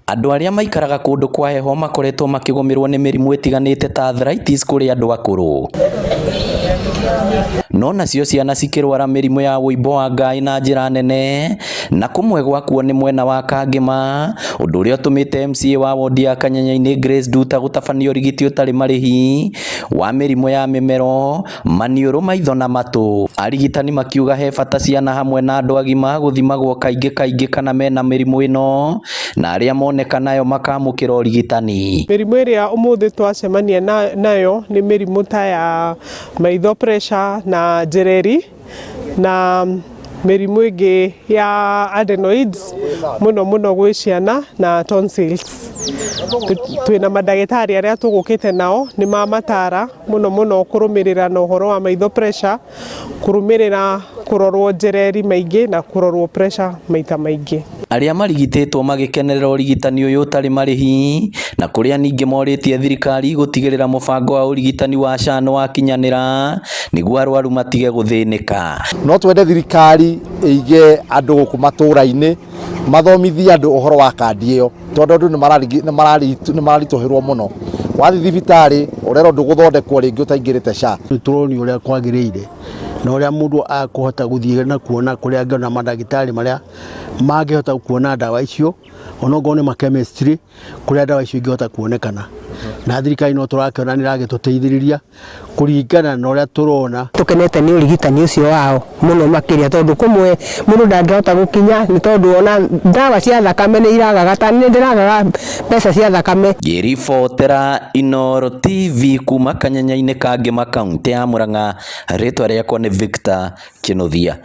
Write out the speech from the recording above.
Andũ arĩa maikaraga kũndũ kwa heho makoretwo makĩgũmĩrwo nĩ mĩrimũ ĩtiganĩte ta arthritis kũrĩ andũ akũrũ. No nacio ciana cikĩrwara mĩrimũ ya wũimbo wa ngai na njĩra nene, na kũmwe gwakuo nĩ mwena wa Kangema, ũndũ ũrĩa ũtũmĩte MCA wa wodi ya Kanyanya-inĩ Grace Nduta gũtabania ũrigiti ũtarĩ marĩhi wa mĩrimũ ya mĩmero, maniũrũ, maitho na matũ. Arigitani makiuga he bata ciana hamwe na andũ agima gũthimagwo kaingĩ kana mena mĩrimũ ĩno, na arĩa monekanayo makamũkĩra ũrigitani. Mĩrimũ ĩrĩa ũmũthĩ twacemania nayo nĩ mĩrimũ ta ya maitho, pressure na njereri, na mĩrimũ ĩngĩ ya adenoids mũno gwĩ ciana na tonsils. Twĩna mandagĩtarĩ arĩa tũgũkĩte nao nĩ mamatara mũno kũrũmĩrĩra na ũhoro wa maitho, pressure, kũrũmĩrĩra kũrorwo njereri maingĩ na kũrorwo pressure maita maingĩ. Arĩa marigitĩtwo magĩkenerera ũrigitani ũyũ ũtarĩ marĩhi, na kũrĩa ningĩ morĩtie thirikari gũtigĩrĩra mũbango wa ũrigitani wa SHA nĩ wakinyanĩra nĩguo arwaru matige gũthĩnĩka. No twende thirikari ĩige andũ gũkũ matũra-inĩ mathomithie andũ ũhoro wa kandi ĩyo, tondũ andũ nĩ mararitũhĩrwo mũno. Wathiĩ thibitarĩ ũrerwo ndũgũthondekwo rĩngĩ ũtaingĩrĩte SHA. Tũronio ũrĩa kwagĩrĩire na ũrĩa mũndũ akũhota gũthiĩ na kuona kũrĩa angĩona mandagĩtarĩ marĩa mangĩhota kuona ndawa icio, onokorwo nĩ ma-chemistry kũrĩa ndawa icio ingĩhota kuonekana. Na thirikari no tũrakĩona nĩ ĩragĩtũteithĩrĩria kũringana na ũrĩa tũrona. Tũkenete nĩ ũrigitani ũcio wao mũno makĩria, tondũ kũmwe mũndũ ndangĩhota gũkinya nĩ tondũ ona ndawa cia thakame nĩ iragaga, ta nĩ ndĩragaga mbeca cia thakame. Ngĩribotera Inooro TV kuma Kanyanya-inĩ Kangema, kaunti ya Murang'a, rĩtwa rĩakwa nĩ Victor Kĩnuthia.